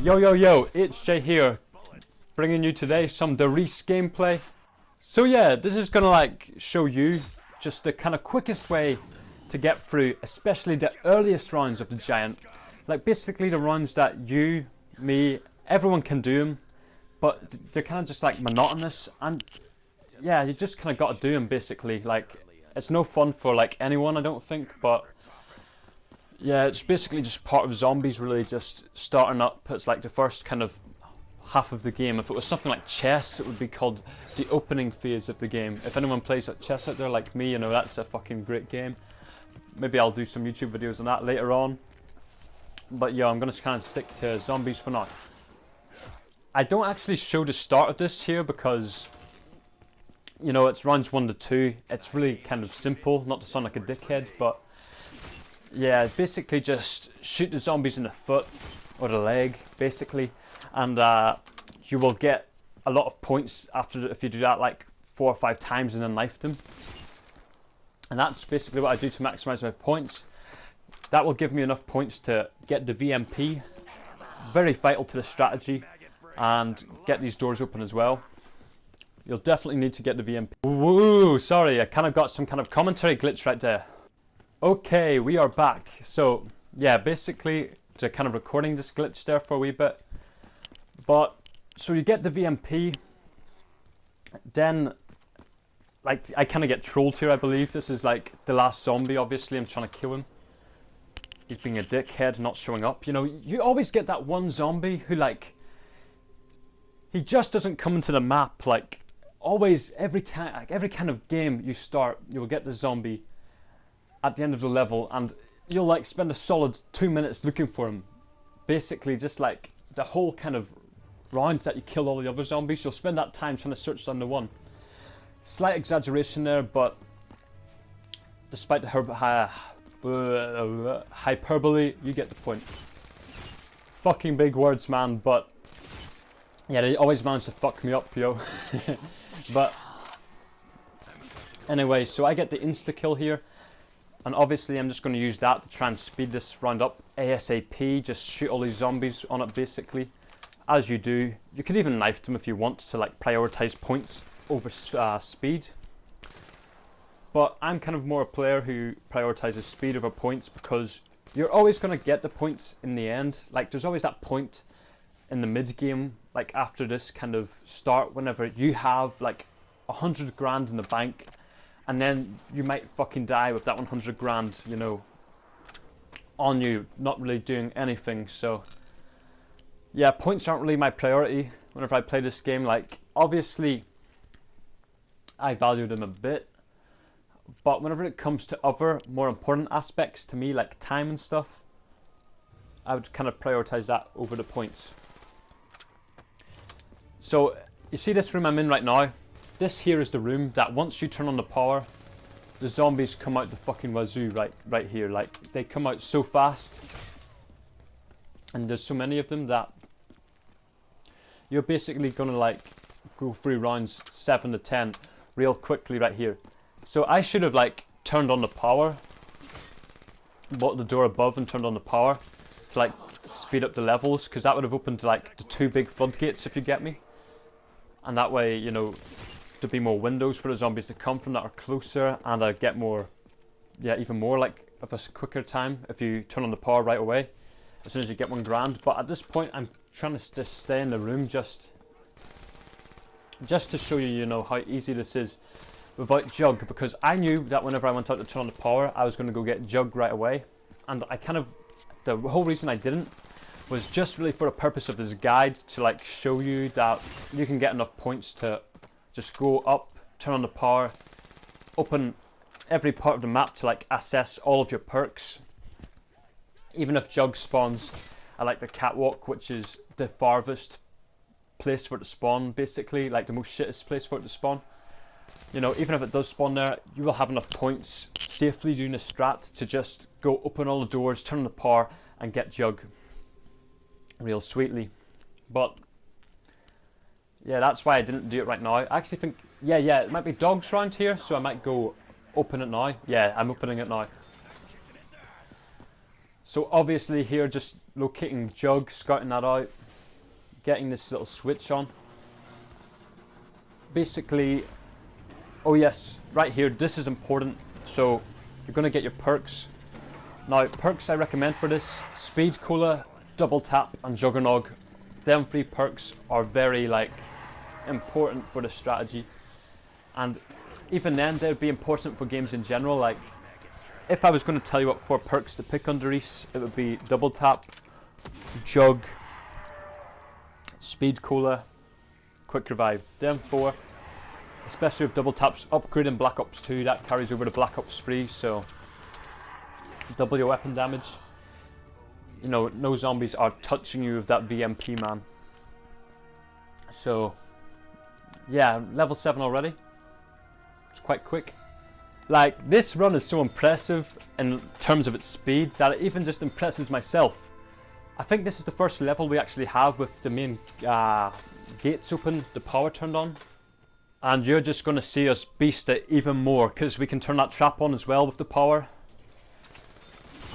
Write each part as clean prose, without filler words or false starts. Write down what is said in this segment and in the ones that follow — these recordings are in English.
Yo yo yo, it's Jay here, bringing you today some The Reese gameplay. So yeah, this is gonna like show you just the kind of quickest way to get through, especially the earliest rounds of the Giant. Like basically the rounds that you, me, everyone can do them, but they're kind of just like monotonous, and yeah, you just kind of got to do them basically. Like it's no fun for like anyone, I don't think, but yeah, it's basically just part of zombies really, just starting up. It's like the first kind of half of the game. If it was something like chess, it would be called the opening phase of the game. If anyone plays like chess out there like me, you know, that's a fucking great game. Maybe I'll do some YouTube videos on that later on. But yeah, I'm going to kind of stick to zombies for now. I don't actually show the start of this here because, you know, it's rounds 1 to 2. It's really kind of simple, not to sound like a dickhead, but yeah, basically just shoot the zombies in the foot or the leg, basically, and you will get a lot of points after if you do that like 4 or 5 times and then knife them. And that's basically what I do to maximize my points. That will give me enough points to get the VMP, very vital to the strategy, and get these doors open as well. You'll definitely need to get the VMP. Woo, sorry, I kind of got some kind of commentary glitch right there. Okay, we are back. So yeah, basically to kind of recording this glitch there for a wee bit. But so you get the VMP, then like I kind of get trolled here, I believe. This is like the last zombie, obviously. I'm trying to kill him. He's being a dickhead, not showing up. You know, you always get that one zombie who like, he just doesn't come into the map. Like always, every time, like every kind of game you start, you'll get the zombie at the end of the level, and you'll like spend a solid 2 minutes looking for him. Basically, just like the whole kind of round that you kill all the other zombies, you'll spend that time trying to search down the one. Slight exaggeration there, but despite the hyperbole, you get the point. Fucking big words, man, but yeah, they always manage to fuck me up, yo. But anyway, so I get the insta kill here. And obviously I'm just going to use that to try and speed this round up ASAP, just shoot all these zombies on it basically, as you do. You could even knife them if you want to like prioritize points over speed. But I'm kind of more a player who prioritizes speed over points because you're always going to get the points in the end. Like there's always that point in the mid game, like after this kind of start, whenever you have like 100 grand in the bank. And then you might fucking die with that 100 grand, you know, on you, not really doing anything. So yeah, points aren't really my priority whenever I play this game. Like obviously I value them a bit, but whenever it comes to other more important aspects to me, like time and stuff, I would kind of prioritize that over the points. So you see this room I'm in right now? This here is the room that once you turn on the power, the zombies come out the fucking wazoo right here. Like they come out so fast, and there's so many of them that you're basically gonna like go through rounds 7 to 10 real quickly right here. So I should have like turned on the power, bought the door above and turned on the power to like speed up the levels, because that would have opened like the 2 big floodgates, if you get me. And that way, you know, there'd be more windows for the zombies to come from that are closer, and I'd get more, yeah, even more like of a quicker time if you turn on the power right away as soon as you get 1 grand. But at this point I'm trying to just stay in the room just to show you, you know, how easy this is without Jug, because I knew that whenever I went out to turn on the power I was going to go get Jug right away. And I kind of, the whole reason I didn't was just really for the purpose of this guide, to like show you that you can get enough points to just go up, turn on the power, open every part of the map to like assess all of your perks. Even if Jug spawns at like the catwalk, which is the farthest place for it to spawn, basically, like the most shittest place for it to spawn. You know, even if it does spawn there, you will have enough points safely doing a strat to just go open all the doors, turn on the power, and get Jug real sweetly. But yeah, that's why I didn't do it right now. I actually think, yeah, it might be dogs around here, so I might go open it now. Yeah, I'm opening it now. So obviously here, just locating Jug, scouting that out. getting this little switch on. Basically, oh yes, right here, this is important. So you're going to get your perks. Now, perks I recommend for this: Speed Cola, Double Tap, and Juggernog. Them 3 perks are very important for the strategy, and even then they'd be important for games in general. Like, if I was going to tell you what 4 perks to pick under Reese, it would be Double Tap, Jug, Speed Cola, Quick Revive. Them 4, especially with Double Tap's upgrade in Black Ops 2, that carries over to Black Ops 3, so double your weapon damage. You know, no zombies are touching you with that VMP, man. So yeah, level 7 already. It's quite quick. Like, this run is so impressive in terms of its speed that it even just impresses myself. I think this is the first level we actually have with the main gates open, the power turned on. And you're just going to see us beast it even more, because we can turn that trap on as well with the power.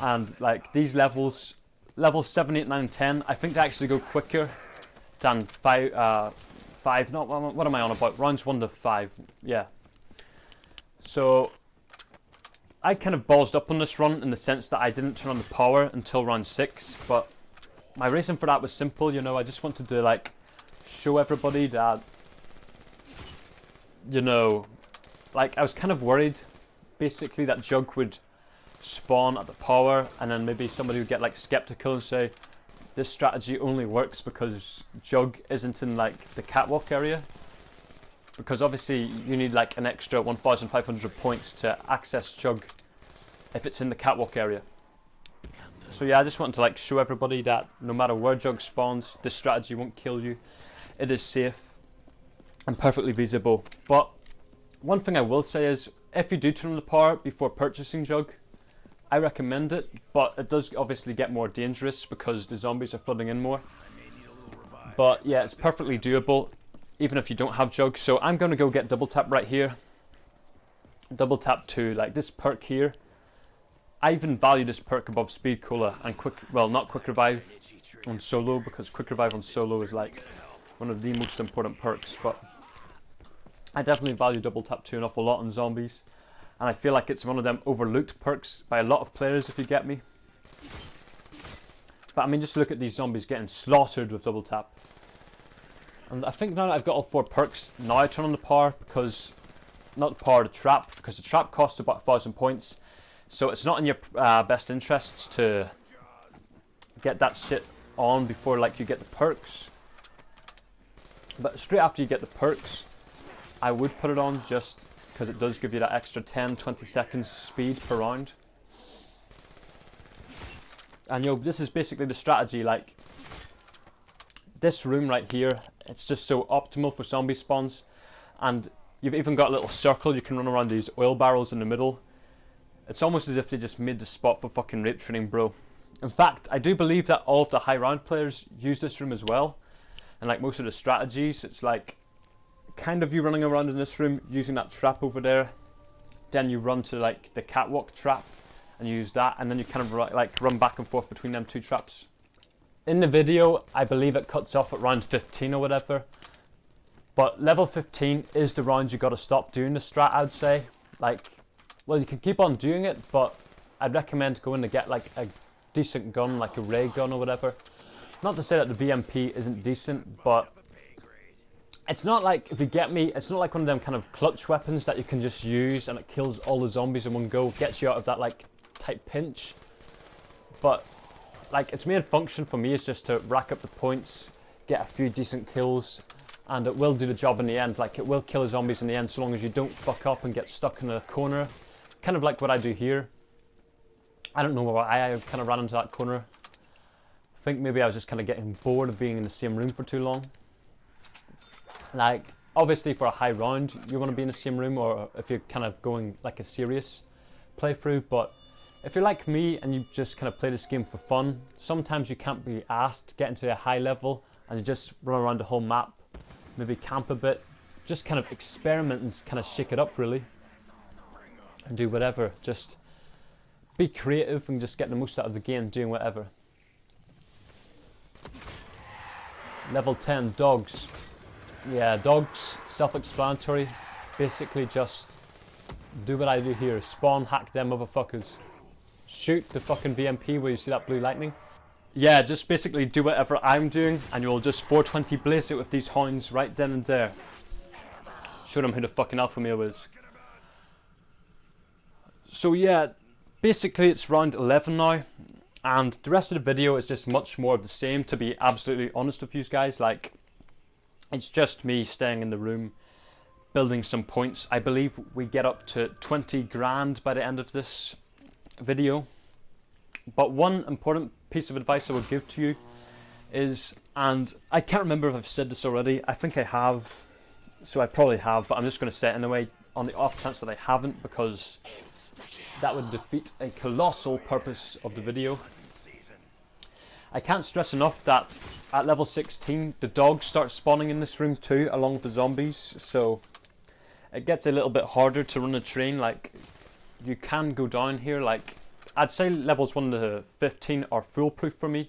And like, these levels, levels 7, 8, 9, 10, I think they actually go quicker than 5, not, what am I on about, rounds 1 to 5, yeah. So I kind of ballsed up on this run in the sense that I didn't turn on the power until round 6, but my reason for that was simple, you know. I just wanted to like show everybody that, you know, like, I was kind of worried basically that Jug would spawn at the power, and then maybe somebody would get like skeptical and say this strategy only works because Jug isn't in like the catwalk area, because obviously you need like an extra 1,500 points to access Jug if it's in the catwalk area. So yeah, I just wanted to like show everybody that no matter where Jug spawns, this strategy won't kill you. It is safe and perfectly visible. But one thing I will say is, if you do turn on the power before purchasing Jug, I recommend it, but it does obviously get more dangerous because the zombies are flooding in more. But yeah, it's perfectly doable even if you don't have Jug. So I'm going to go get Double Tap right here. Double Tap 2, like this perk here. I even value this perk above Speed Cola and not Quick Revive on solo, because Quick Revive on solo is like one of the most important perks, but I definitely value Double Tap 2 an awful lot on zombies, and I feel like it's one of them overlooked perks by a lot of players, if you get me. But I mean, just look at these zombies getting slaughtered with Double Tap. And I think now that I've got all 4 perks, now I turn on the power, because, not the power, the trap, because the trap costs about 1,000 points. So it's not in your best interests to get that shit on before like you get the perks. But straight after you get the perks, I would put it on, just because it does give you that extra 10-20 seconds speed per round. And this is basically the strategy. Like, this room right here, it's just so optimal for zombie spawns. And you've even got a little circle you can run around these oil barrels in the middle. It's almost as if they just made the spot for fucking rape training, bro. In fact, I do believe that all of the high round players use this room as well. And like most of the strategies, it's like kind of you running around in this room using that trap over there. Then you run to like the catwalk trap and use that, and then you kind of like run back and forth between them 2 traps. In the video, I believe it cuts off at round 15 or whatever. But level 15 is the round you got to stop doing the strat, I'd say. Like, well, you can keep on doing it, but I'd recommend going to get like a decent gun, like a ray gun or whatever. Not to say that the VMP isn't decent, but it's not like, if you get me, it's not like one of them kind of clutch weapons that you can just use and it kills all the zombies in one go, gets you out of that like tight pinch. But like, its main function for me is just to rack up the points, get a few decent kills, and it will do the job in the end. Like, it will kill the zombies in the end so long as you don't fuck up and get stuck in a corner. Kind of like what I do here. I don't know why I kind of ran into that corner. I think maybe I was just kind of getting bored of being in the same room for too long. Like, obviously for a high round you want to be in the same room, or if you're kind of going like a serious playthrough. But if you're like me and you just kind of play this game for fun, sometimes you can't be asked to get into a high level and you just run around the whole map, maybe camp a bit, just kind of experiment and kind of shake it up really, and do whatever. Just be creative and just get the most out of the game doing whatever. Level 10, dogs. Yeah, dogs, self-explanatory. Basically just do what I do here. Spawn, hack them motherfuckers. Shoot the fucking VMP where you see that blue lightning. Yeah, just basically do whatever I'm doing and you'll just 420 blaze it with these hounds right then and there. Show them who the fucking alpha male is. So yeah, basically it's round 11 now. And the rest of the video is just much more of the same, to be absolutely honest with you guys. Like, it's just me staying in the room, building some points. I believe we get up to 20 grand by the end of this video. But one important piece of advice I would give to you is, and I can't remember if I've said this already, I think I have, so I probably have, but I'm just going to say it anyway, on the off chance that I haven't, because that would defeat a colossal purpose of the video. I can't stress enough that at level 16 the dogs start spawning in this room too, along with the zombies, so it gets a little bit harder to run a train. Like, you can go down here, like, I'd say levels 1 to 15 are foolproof for me,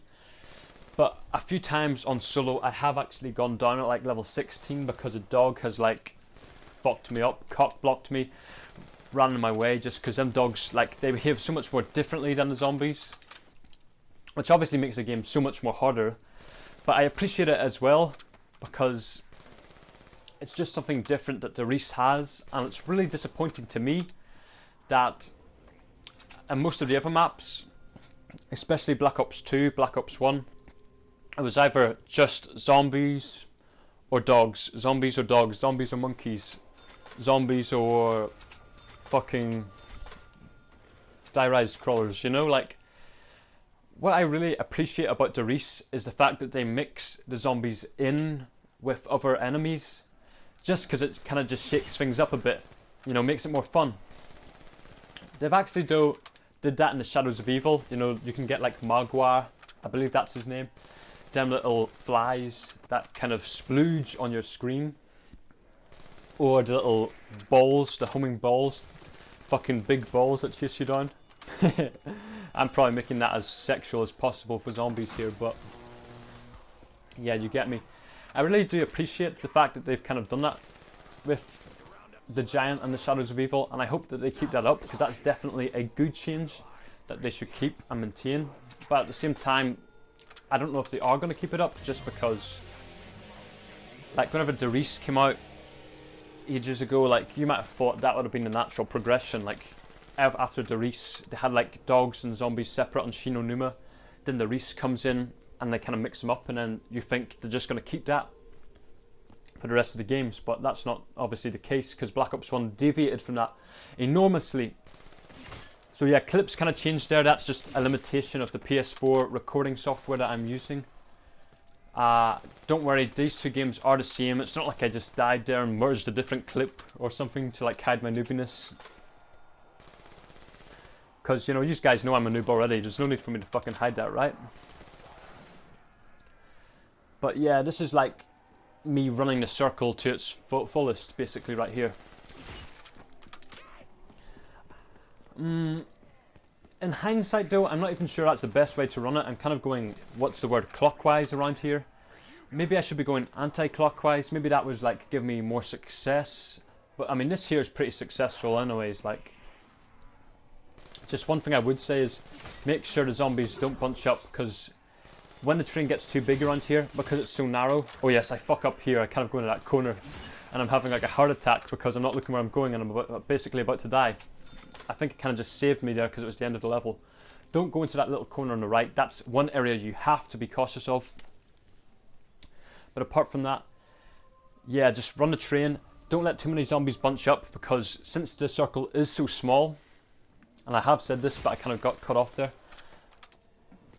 but a few times on solo I have actually gone down at like level 16 because a dog has like fucked me up, cock blocked me, ran in my way, just because them dogs, like, they behave so much more differently than the zombies, which obviously makes the game so much more harder. But I appreciate it as well because it's just something different that the Reese has, and it's really disappointing to me that in most of the other maps, especially Black Ops 2, Black Ops 1, it was either just zombies or dogs, zombies or dogs, zombies or monkeys, zombies or fucking die-rise crawlers, you know? Like, what I really appreciate about the Reese is the fact that they mix the zombies in with other enemies, just because it kind of just shakes things up a bit, you know, makes it more fun. They've actually did that in the Shadows of Evil. You know, you can get like Magua, I believe that's his name, them little flies that kind of splooge on your screen, or the little balls, the homing balls, fucking big balls that chase you down. I'm probably making that as sexual as possible for zombies here, but yeah, you get me. I really do appreciate the fact that they've kind of done that with the Giant and the Shadows of Evil, and I hope that they keep that up, because that's definitely a good change that they should keep and maintain. But at the same time, I don't know if they are going to keep it up, just because, like, whenever the Reese came out ages ago, like, you might have thought that would have been a natural progression. Like, after the Reese, they had like dogs and zombies separate on Shinonuma, then the Reese comes in and they kind of mix them up, and then you think they're just going to keep that for the rest of the games, but that's not obviously the case, because Black Ops 1 deviated from that enormously. So yeah, clips kind of changed there. That's just a limitation of the PS4 recording software that I'm using. Don't worry, these two games are the same. It's not like I just died there and merged a different clip or something to like hide my noobiness. Because, you know, you guys know I'm a noob already. There's no need for me to fucking hide that, right? But yeah, this is like me running the circle to its fullest, basically, right here. In hindsight, though, I'm not even sure that's the best way to run it. I'm kind of going, what's the word, clockwise around here. Maybe I should be going anti-clockwise. Maybe that was like give me more success. But I mean, this here is pretty successful anyways. Like, just one thing I would say is make sure the zombies don't bunch up, because when the train gets too big around here, because it's so narrow. Oh yes, I fuck up here. I kind of go into that corner and I'm having like a heart attack because I'm not looking where I'm going and I'm basically about to die. I think it kind of just saved me there because it was the end of the level. Don't go into that little corner on the right. That's one area you have to be cautious of. But apart from that, yeah, just run the train. Don't let too many zombies bunch up, because since the circle is so small, and I have said this, but I kind of got cut off there.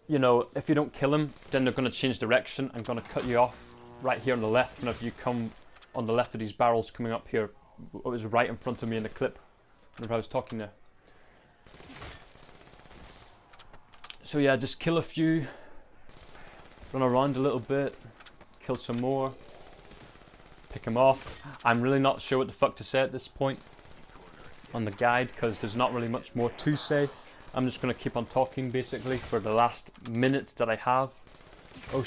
You know, if you don't kill them, then they're going to change direction and going to cut you off right here on the left. And if you come on the left of these barrels coming up here, it was right in front of me in the clip whenever I was talking there. So yeah, just kill a few, run around a little bit, kill some more, pick them off. I'm really not sure what the fuck to say at this point on the guide, because there's not really much more to say. I'm just going to keep on talking basically for the last minute that I have. Oh